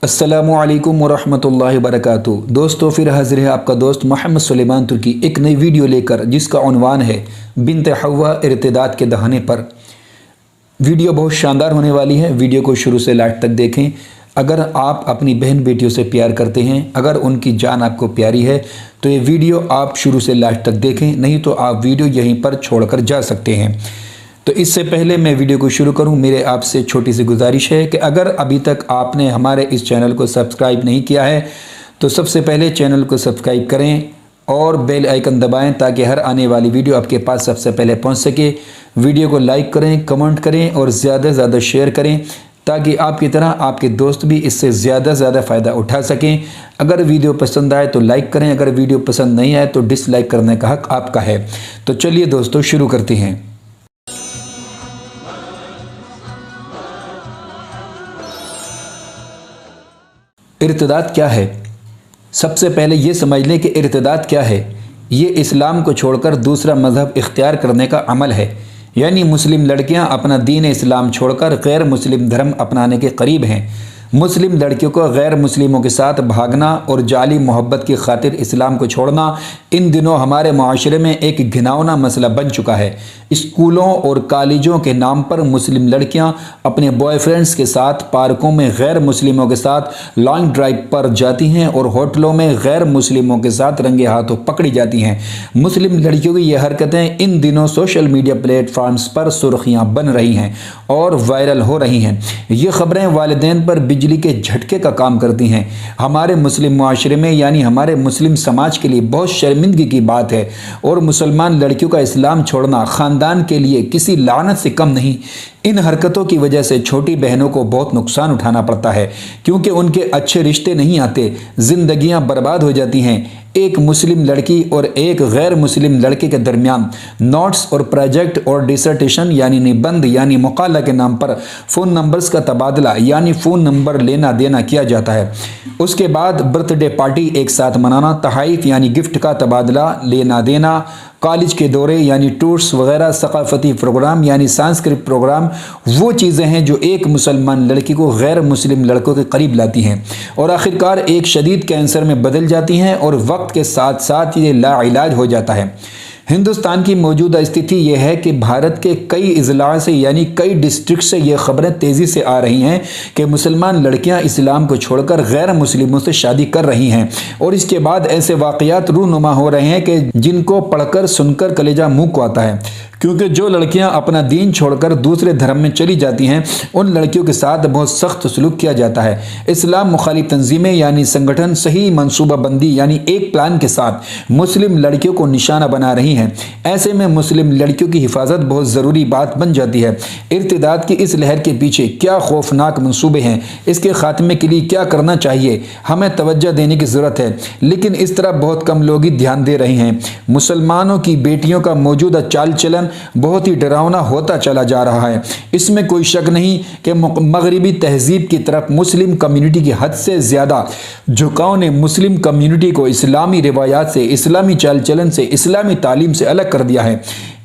अस्सलामुअलैकुम वरहमतुल्लाहि वबरकातुहू। दोस्तों, फिर हाजिर है आपका दोस्त मोहम्मद सुलेमान तुर्की एक नई वीडियो लेकर, जिसका उन्वान है बिन्त हव्वा इर्तिदाद के दहाने पर। वीडियो बहुत शानदार होने वाली है। वीडियो को शुरू से लास्ट तक देखें। अगर आप अपनी बहन बेटियों से प्यार करते हैं, अगर उनकी जान आपको प्यारी है, तो ये वीडियो आप शुरू से लास्ट तक देखें, नहीं तो आप वीडियो यहीं पर छोड़कर जा सकते हैं। तो इससे पहले मैं वीडियो को शुरू करूं, मेरे आपसे छोटी सी गुजारिश है कि अगर अभी तक आपने हमारे इस चैनल को सब्सक्राइब नहीं किया है तो सबसे पहले चैनल को सब्सक्राइब करें और बेल आइकन दबाएं, ताकि हर आने वाली वीडियो आपके पास सबसे पहले पहुंच सके। वीडियो को लाइक करें, कमेंट करें और ज़्यादा से ज़्यादा शेयर करें, ताकि आपकी तरह आपके दोस्त भी इससे ज़्यादा से ज़्यादा फ़ायदा उठा सकें। अगर वीडियो पसंद आए तो लाइक करें, अगर वीडियो पसंद नहीं आए तो डिसलाइक करने का हक़ आपका है। तो चलिए दोस्तों, शुरू करते हैं। इर्तिदाद क्या है? सबसे पहले ये समझ लें कि इर्तिदाद क्या है। ये इस्लाम को छोड़कर दूसरा मज़हब इख्तियार करने का अमल है। यानी मुस्लिम लड़कियां अपना दीन इस्लाम छोड़कर गैर मुस्लिम धर्म अपनाने के करीब हैं। मुस्लिम लड़कियों को गैर मुस्लिमों के साथ भागना और जाली मोहब्बत की खातिर इस्लाम को छोड़ना इन दिनों हमारे माशरे में एक घिनौना मसला बन चुका है। स्कूलों और कॉलेजों के नाम पर मुस्लिम लड़कियां अपने बॉयफ्रेंड्स के साथ पार्कों में गैर मुस्लिमों के साथ लॉन्ग ड्राइव पर जाती हैं और होटलों में गैर मुस्लिमों के साथ रंगे हाथों पकड़ी जाती हैं। मुस्लिम लड़कियों की ये हरकतें इन दिनों सोशल मीडिया प्लेटफॉर्म्स पर सुर्खियाँ बन रही हैं और वायरल हो रही हैं। ये खबरें वालिदैन पर बिजली के झटके का काम करती हैं। हमारे मुस्लिम माशरे में यानी हमारे मुस्लिम समाज के लिए बहुत शर्मिंदगी की बात है और मुसलमान लड़कियों का इस्लाम छोड़ना ख़ानदान के लिए किसी लानत से कम नहीं। इन हरकतों की वजह से छोटी बहनों को बहुत नुकसान उठाना पड़ता है, क्योंकि उनके अच्छे रिश्ते नहीं आते, ज़िंदगियां बर्बाद हो जाती हैं। एक मुस्लिम लड़की और एक गैर मुस्लिम लड़के के दरमियान नोट्स और प्रोजेक्ट और डिसर्टेशन यानी निबंध यानी मुकाला के नाम पर फ़ोन नंबर्स का तबादला यानी फ़ोन नंबर लेना देना किया जाता है। उसके बाद बर्थडे पार्टी एक साथ मनाना, तहाइफ यानी गिफ्ट का तबादला लेना देना, कॉलेज के दौरे यानी टूर्स वगैरह, सकाफती प्रोग्राम यानी सांस्कृतिक प्रोग्राम, वो चीज़ें हैं जो एक मुसलमान लड़की को गैर मुस्लिम लड़कों के करीब लाती हैं और आखिरकार एक शदीद कैंसर में बदल जाती हैं और वक्त के साथ साथ ये लाइलाज हो जाता है। हिंदुस्तान की मौजूदा स्थिति यह है कि भारत के कई अजला से यानी कई डिस्ट्रिक्ट से ये खबरें तेज़ी से आ रही हैं कि मुसलमान लड़कियां इस्लाम को छोड़कर गैर मुस्लिमों से शादी कर रही हैं और इसके बाद ऐसे वाक़यात रूनुमा हो रहे हैं कि जिनको पढ़कर सुनकर कलेजा मुँह को आता है। क्योंकि जो लड़कियां अपना दीन छोड़कर दूसरे धर्म में चली जाती हैं, उन लड़कियों के साथ बहुत सख्त सलूक किया जाता है। इस्लाम मुखालिफ तंजीमें यानी संगठन सही मनसूबाबंदी यानी एक प्लान के साथ मुस्लिम लड़कियों को निशाना बना रही हैं। ऐसे में मुस्लिम लड़कियों की हिफाजत बहुत ज़रूरी बात बन जाती है। इर्तिदाद की इस लहर के पीछे क्या खौफनाक मनसूबे हैं, इसके खात्मे के लिए क्या करना चाहिए, हमें तवज्जो देने की ज़रूरत है। लेकिन इस तरह बहुत कम लोग ही ध्यान दे रहे हैं। मुसलमानों की बेटियों का मौजूदा चाल चलन बहुत ही डरावना होता चला जा रहा है। इसमें कोई शक नहीं कि मगरिबी तहजीब की तरफ मुस्लिम कम्युनिटी की हद से ज़्यादा झुकाव ने मुस्लिम कम्युनिटी को इस्लामी रिवायात से, इस्लामी चाल चलन से, इस्लामी तालीम से अलग कर दिया है।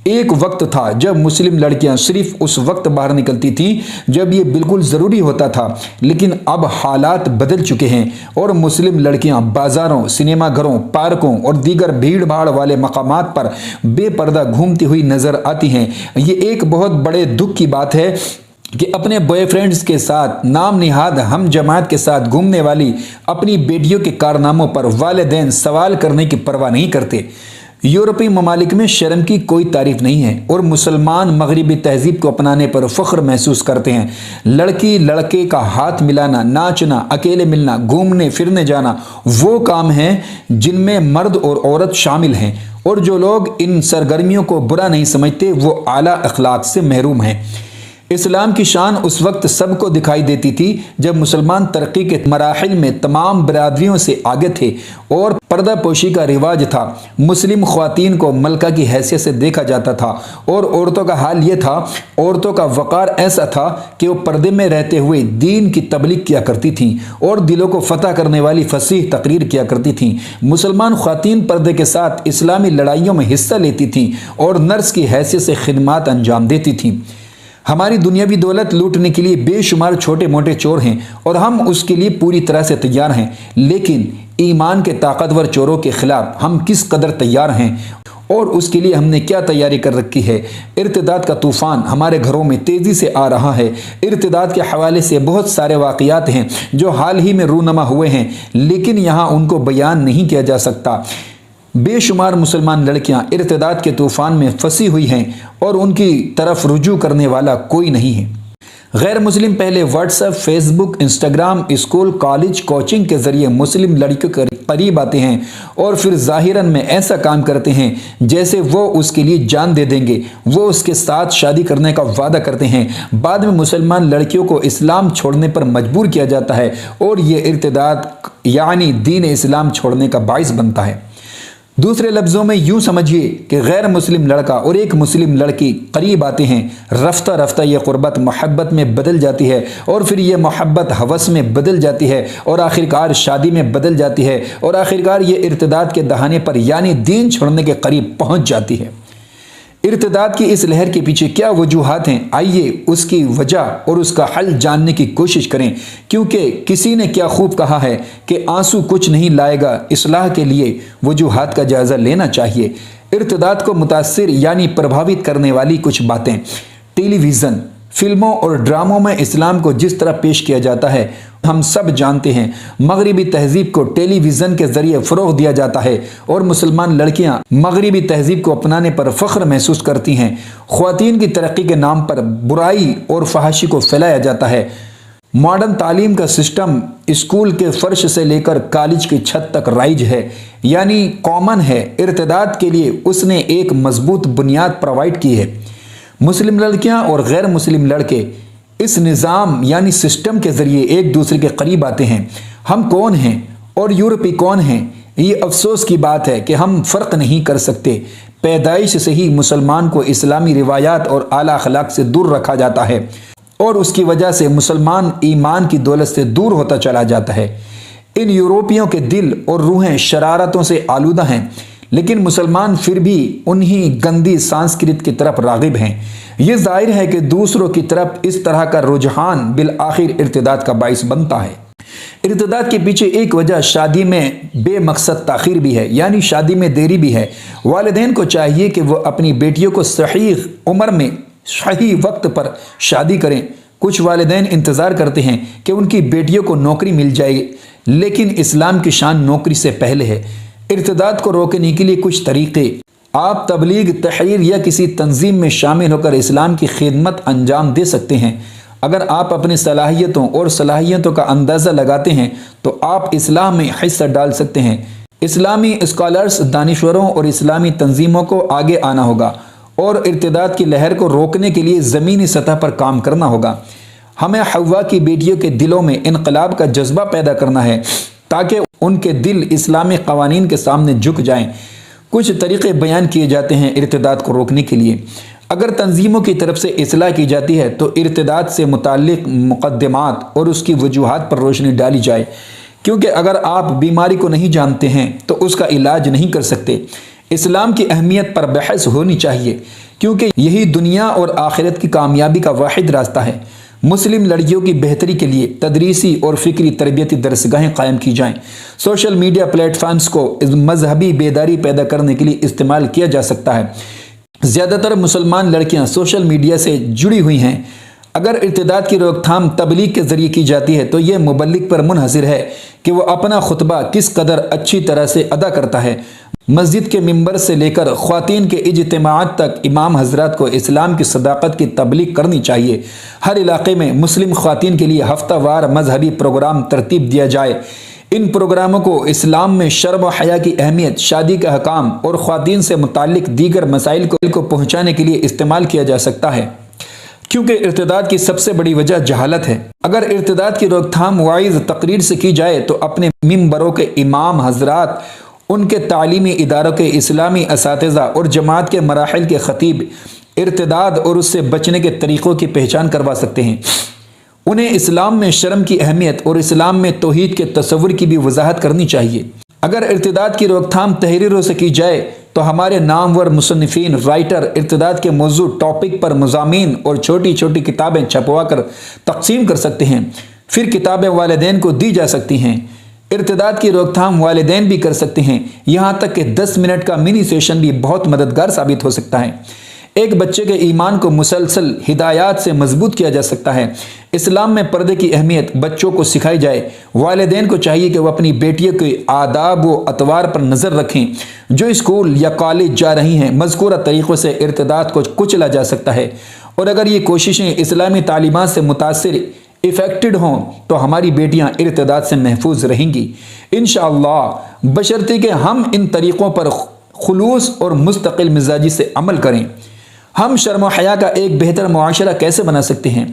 एक वक्त था जब मुस्लिम लड़कियां सिर्फ उस वक्त बाहर निकलती थीं जब ये बिल्कुल ज़रूरी होता था, लेकिन अब हालात बदल चुके हैं और मुस्लिम लड़कियां बाज़ारों, सिनेमा घरों, पार्कों और दीगर भीड़ भाड़ वाले मकामात पर बेपर्दा घूमती हुई नज़र आती हैं। ये एक बहुत बड़े दुख की बात है कि अपने बॉयफ्रेंड्स के साथ नाम निहाद हम जमात के साथ घूमने वाली अपनी बेटियों के कारनामों पर वालिदैन सवाल करने की परवाह नहीं करते। यूरोपीय ममालिक में शर्म की कोई तारीफ नहीं है और मुसलमान मगरिबी तहजीब को अपनाने पर फ़ख्र महसूस करते हैं। लड़की लड़के का हाथ मिलाना, नाचना, अकेले मिलना, घूमने फिरने जाना वो काम हैं जिनमें मर्द और औरत शामिल हैं और जो लोग इन सरगर्मियों को बुरा नहीं समझते वो आला अखलाक से महरूम हैं। इस्लाम की शान उस वक्त सबको दिखाई देती थी जब मुसलमान तरक्की के मराहिल में तमाम बरादरियों से आगे थे और पर्दा पोशी का रिवाज था। मुस्लिम ख्वातीन को मलका की हैसियत से देखा जाता था और औरतों का हाल ये था, औरतों का वक़ार ऐसा था कि वो पर्दे में रहते हुए दीन की तबलीग किया करती थीं और दिलों को फतह करने वाली फसीह तकरीर किया करती थीं। मुसलमान ख्वातीन पर्दे के साथ इस्लामी लड़ाइयों में हिस्सा लेती थीं और नर्स की हैसियत से खिदमात अंजाम देती थीं। हमारी दुनियावी दौलत लूटने के लिए बेशुमार छोटे मोटे चोर हैं और हम उसके लिए पूरी तरह से तैयार हैं, लेकिन ईमान के ताकतवर चोरों के खिलाफ हम किस कदर तैयार हैं और उसके लिए हमने क्या तैयारी कर रखी है। इर्तिदाद का तूफ़ान हमारे घरों में तेज़ी से आ रहा है। इर्तिदाद के हवाले से बहुत सारे वाक़यात हैं जो हाल ही में रूनमा हुए हैं, लेकिन यहाँ उनको बयान नहीं किया जा सकता। बेशुमार मुसलमान लड़कियां इर्तिदाद के तूफ़ान में फंसी हुई हैं और उनकी तरफ रुजू करने वाला कोई नहीं है। गैर मुस्लिम पहले WhatsApp, Facebook, Instagram, school, college, coaching के ज़रिए मुस्लिम लड़कियों के करीब आते हैं और फिर ज़ाहिरन में ऐसा काम करते हैं जैसे वो उसके लिए जान दे देंगे। वो उसके साथ शादी करने का वादा करते हैं। बाद में मुसलमान लड़कियों को इस्लाम छोड़ने पर मजबूर किया जाता है और ये इर्तिदाद यानी दीन इस्लाम छोड़ने का बाइस बनता है। दूसरे लफ्ज़ों में यूँ समझिए कि गैर मुस्लिम लड़का और एक मुस्लिम लड़की करीब आते हैं। रफ्ता रफ्ता ये क़ुर्बत मोहब्बत में बदल जाती है और फिर ये मोहब्बत हवस में बदल जाती है और आखिरकार शादी में बदल जाती है और आखिरकार ये इर्तिदाद के दहाने पर यानी दीन छोड़ने के करीब पहुँच जाती है। इर्तिदाद की इस लहर के पीछे क्या वजूहात हैं, आइए उसकी वजह और उसका हल जानने की कोशिश करें। क्योंकि किसी ने क्या खूब कहा है कि आंसू कुछ नहीं लाएगा, इस्लाह के लिए वजूहात का जायज़ा लेना चाहिए। इर्तिदाद को मुतासिर यानी प्रभावित करने वाली कुछ बातें। टेलीविज़न, फिल्मों और ड्रामों में इस्लाम को जिस तरह पेश किया जाता है हम सब जानते हैं। मगरिबी तहजीब को टेलीविज़न के ज़रिए फ़रोग़ दिया जाता है और मुसलमान लड़कियां मगरिबी तहजीब को अपनाने पर फ़ख्र महसूस करती हैं। ख़वातीन की तरक्की के नाम पर बुराई और फहाशी को फैलाया जाता है। मॉडर्न तालीम का सिस्टम स्कूल के फ़र्श से लेकर कॉलेज की छत तक राइज है, यानी कॉमन है। इर्तिदाद के लिए उसने एक मजबूत बुनियाद प्रोवाइड की है। मुस्लिम लड़कियां और गैर मुस्लिम लड़के इस निज़ाम यानी सिस्टम के ज़रिए एक दूसरे के करीब आते हैं। हम कौन हैं और यूरोपी कौन हैं, ये अफसोस की बात है कि हम फ़र्क नहीं कर सकते। पैदाइश से ही मुसलमान को इस्लामी रिवायात और आला अखलाक से दूर रखा जाता है और उसकी वजह से मुसलमान ईमान की दौलत से दूर होता चला जाता है। इन यूरोपियों के दिल और रूहें शरारतों से आलूदा हैं, लेकिन मुसलमान फिर भी उन्हीं गंदी संस्कृति की तरफ राग़िब हैं। ये ज़ाहिर है कि दूसरों की तरफ इस तरह का रुझान बिल आखिर इर्तिदाद का बाइस बनता है। इर्तिदाद के पीछे एक वजह शादी में बेमकसद ताख़ीर भी है, यानी शादी में देरी भी है। वालिदैन को चाहिए कि वो अपनी बेटियों को सही उम्र में सही वक्त पर शादी करें। कुछ वालिदैन इंतज़ार करते हैं कि उनकी बेटियों को नौकरी मिल जाए, लेकिन इस्लाम की शान नौकरी से पहले है। इर्तिदाद को रोकने के लिए कुछ तरीक़े। आप तबलीग, तहरीर या किसी तंजीम में शामिल होकर इस्लाम की खिदमत अंजाम दे सकते हैं। अगर आप अपनी सलाहियतों का अंदाज़ा लगाते हैं तो आप इस्लाम में हिस्सा डाल सकते हैं। इस्लामी स्कॉलर्स, दानिश्वरों और इस्लामी तंजीमों को आगे आना होगा और इर्तिदाद की लहर को रोकने के लिए ज़मीनी सतह पर काम करना होगा। हमें हव्वा की बेटियों के दिलों में इनकलाब का जज्बा पैदा करना है ताकि उनके दिल इस्लामी क़वानीन के सामने झुक जाएं। कुछ तरीक़े बयान किए जाते हैं इर्तिदाद को रोकने के लिए। अगर तंजीमों की तरफ से इस्लाह की जाती है तो इर्तिदाद से मुताल्लिक़ मुक़द्दमात और उसकी वजूहात पर रोशनी डाली जाए, क्योंकि अगर आप बीमारी को नहीं जानते हैं तो उसका इलाज नहीं कर सकते। इस्लाम की अहमियत पर बहस होनी चाहिए, क्योंकि यही दुनिया और आखिरत की कामयाबी का वाहिद रास्ता है। मुस्लिम लड़कियों की बेहतरी के लिए तदरीसी और फ़िक्री तरबियती दरसगाहें कायम की जाएँ। सोशल मीडिया प्लेटफॉर्म्स को मजहबी बेदारी पैदा करने के लिए इस्तेमाल किया जा सकता है। ज़्यादातर मुसलमान लड़कियां सोशल मीडिया से जुड़ी हुई हैं। अगर इर्तिदाद की रोकथाम तबलीग के ज़रिए की जाती है तो यह मुबल्लिग पर मुनहसिर है कि वह अपना खुतबा किस कदर अच्छी तरह से अदा करता है। मस्जिद के मिंबर से लेकर ख़वातीन के इज्तिमाअत तक इमाम हज़रात को इस्लाम की सदाकत की तबलीग करनी चाहिए। हर इलाके में मुस्लिम ख़वातीन के लिए हफ्तावार मजहबी प्रोग्राम तरतीब दिया जाए। इन प्रोग्रामों को इस्लाम में शर्म व हया की अहमियत, शादी के हकाम और ख़वातीन से मुताल्लिक़ दीगर मसाइल को पहुँचाने के लिए इस्तेमाल किया जा सकता है, क्योंकि इर्तिदाद की सबसे बड़ी वजह जहालत है। अगर इर्तिदाद की रोकथाम वाइज़ तकरीर से की जाए तो अपने मिंबरों के इमाम हज़रात, उनके तालीमी इदारों के इस्लामी असातिज़ा और जमात के मराहिल के ख़तीब इर्तिदाद और उससे बचने के तरीक़ों की पहचान करवा सकते हैं। उन्हें इस्लाम में शर्म की अहमियत और इस्लाम में तौहीद के तसव्वुर की भी वजाहत करनी चाहिए। अगर इर्तिदाद की रोकथाम तहरीरों से की जाए تو ہمارے نامور مصنفین رائٹر ارتداد کے موضوع ٹاپک پر مضامین اور چھوٹی چھوٹی کتابیں چھپوا کر تقسیم کر سکتے ہیں۔ پھر کتابیں والدین کو دی جا سکتی ہیں۔ ارتداد کی روک تھام والدین بھی کر سکتے ہیں، یہاں تک کہ 10 منٹ کا منی سیشن بھی بہت مددگار ثابت ہو سکتا ہے۔ ایک بچے کے ایمان کو مسلسل ہدایات سے مضبوط کیا جا سکتا ہے۔ اسلام میں پردے کی اہمیت بچوں کو سکھائی جائے۔ والدین کو چاہیے کہ وہ اپنی بیٹیوں کے آداب و اطوار پر نظر رکھیں۔ جو اسکول یا کالج جا رہی ہیں، مذکورہ طریقوں سے ارتداد کو کچلا جا سکتا ہے، اور اگر یہ کوششیں اسلامی تعلیمات سے متاثر افیکٹڈ ہوں تو ہماری بیٹیاں ارتداد سے محفوظ رہیں گی انشاءاللہ، بشرطے کہ ہم ان طریقوں پر خلوص اور مستقل مزاجی سے عمل کریں۔ ہم شرم و حیا کا ایک بہتر معاشرہ کیسے بنا سکتے ہیں؟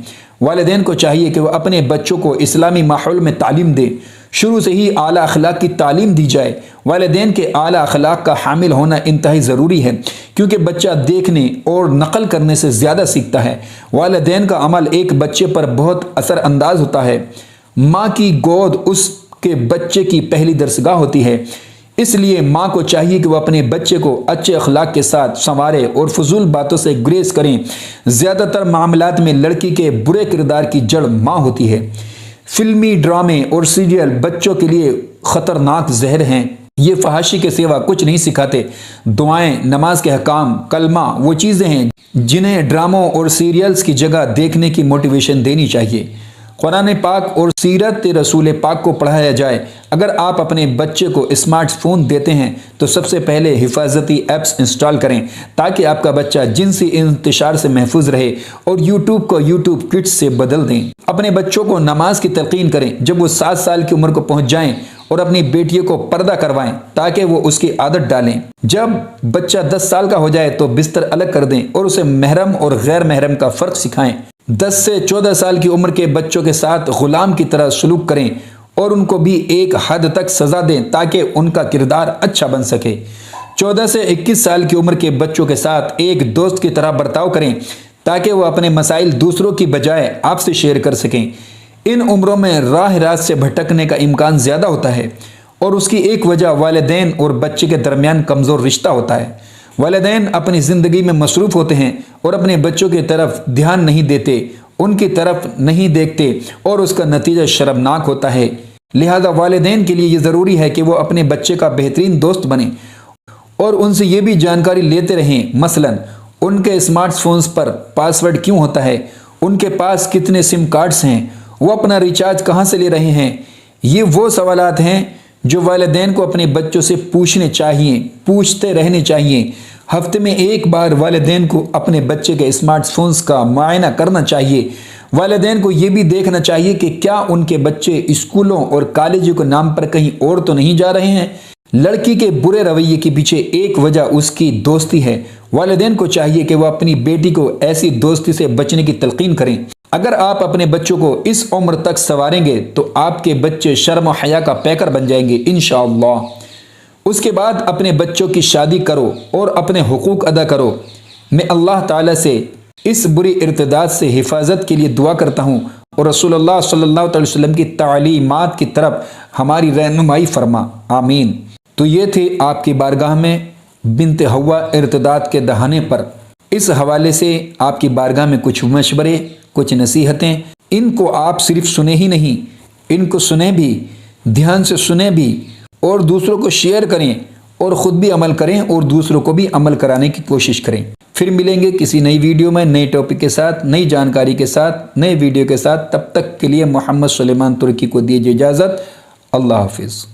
والدین کو چاہیے کہ وہ اپنے بچوں کو اسلامی ماحول میں تعلیم دیں۔ شروع سے ہی اعلیٰ اخلاق کی تعلیم دی جائے۔ والدین کے اعلیٰ اخلاق کا حامل ہونا انتہائی ضروری ہے، کیونکہ بچہ دیکھنے اور نقل کرنے سے زیادہ سیکھتا ہے۔ والدین کا عمل ایک بچے پر بہت اثر انداز ہوتا ہے۔ ماں کی گود اس کے بچے کی پہلی درسگاہ ہوتی ہے، اس لیے ماں کو چاہیے کہ وہ اپنے بچے کو اچھے اخلاق کے ساتھ سنوارے اور فضول باتوں سے گریز کریں۔ زیادہ تر معاملات میں لڑکی کے برے کردار کی جڑ ماں ہوتی ہے۔ فلمی ڈرامے اور سیریل بچوں کے لیے خطرناک زہر ہیں۔ یہ فحاشی کے سوا کچھ نہیں سکھاتے۔ دعائیں، نماز کے احکام، کلمہ وہ چیزیں ہیں جنہیں ڈراموں اور سیریلز کی جگہ دیکھنے کی موٹیویشن دینی چاہیے۔ قرآن پاک اور سیرت رسول پاک کو پڑھایا جائے۔ اگر آپ اپنے بچے کو اسمارٹ فون دیتے ہیں تو سب سے پہلے حفاظتی ایپس انسٹال کریں تاکہ آپ کا بچہ جنسی انتشار سے محفوظ رہے، اور یوٹیوب کو یوٹیوب کڈز سے بدل دیں۔ اپنے بچوں کو نماز کی تلقین کریں جب وہ 7 سال کی عمر کو پہنچ جائیں، اور اپنی بیٹیوں کو پردہ کروائیں تاکہ وہ اس کی عادت ڈالیں۔ جب بچہ 10 سال کا ہو جائے تو بستر الگ کر دیں اور اسے محرم اور غیر محرم کا فرق سکھائیں۔ 10 سے 14 سال کی عمر کے بچوں کے ساتھ غلام کی طرح سلوک کریں اور ان کو بھی ایک حد تک سزا دیں تاکہ ان کا کردار اچھا بن سکے۔ 14 سے 21 سال کی عمر کے بچوں کے ساتھ ایک دوست کی طرح برتاؤ کریں تاکہ وہ اپنے مسائل دوسروں کی بجائے آپ سے شیئر کر سکیں۔ ان عمروں میں راہ راست سے بھٹکنے کا امکان زیادہ ہوتا ہے، اور اس کی ایک وجہ والدین اور بچے کے درمیان کمزور رشتہ ہوتا ہے۔ والدین اپنی زندگی میں مصروف ہوتے ہیں اور اپنے بچوں کی طرف دھیان نہیں دیتے، ان کی طرف نہیں دیکھتے، اور اس کا نتیجہ شرمناک ہوتا ہے۔ لہذا والدین کے لیے یہ ضروری ہے کہ وہ اپنے بچے کا بہترین دوست بنیں اور ان سے یہ بھی جانکاری لیتے رہیں، مثلا ان کے اسمارٹ فونز پر پاسورڈ کیوں ہوتا ہے، ان کے پاس کتنے سم کارڈز ہیں، وہ اپنا ریچارج کہاں سے لے رہے ہیں۔ یہ وہ سوالات ہیں جو والدین کو اپنے بچوں سے پوچھتے رہنے چاہیے۔ ہفتے میں ایک بار والدین کو اپنے بچے کے اسمارٹ فونز کا معائنہ کرنا چاہیے۔ والدین کو یہ بھی دیکھنا چاہیے کہ کیا ان کے بچے اسکولوں اور کالجوں کے نام پر کہیں اور تو نہیں جا رہے ہیں۔ لڑکی کے برے رویے کے پیچھے ایک وجہ اس کی دوستی ہے۔ والدین کو چاہیے کہ وہ اپنی بیٹی کو ایسی دوستی سے بچنے کی تلقین کریں۔ اگر آپ اپنے بچوں کو اس عمر تک سنواریں گے تو آپ کے بچے شرم و حیا کا پیکر بن جائیں گے انشاءاللہ۔ اس کے بعد اپنے بچوں کی شادی کرو اور اپنے حقوق ادا کرو۔ میں اللہ تعالیٰ سے اس بری ارتداد سے حفاظت کے لیے دعا کرتا ہوں، اور رسول اللہ صلی اللہ علیہ وسلم کی تعلیمات کی طرف ہماری رہنمائی فرما، آمین۔ تو یہ تھے آپ کی بارگاہ میں بنت حوا ارتداد کے دہانے پر۔ اس حوالے سے آپ کی بارگاہ میں کچھ مشورے، کچھ نصیحتیں، ان کو آپ صرف سنیں ہی نہیں، ان کو سنیں بھی، دھیان سے سنیں بھی، اور دوسروں کو شیئر کریں، اور خود بھی عمل کریں اور دوسروں کو بھی عمل کرانے کی کوشش کریں۔ پھر ملیں گے کسی نئی ویڈیو میں، نئے ٹاپک کے ساتھ، نئی جانکاری کے ساتھ، نئے ویڈیو کے ساتھ۔ تب تک کے لیے محمد سلیمان ترکی کو دیجیے اجازت۔ اللہ حافظ۔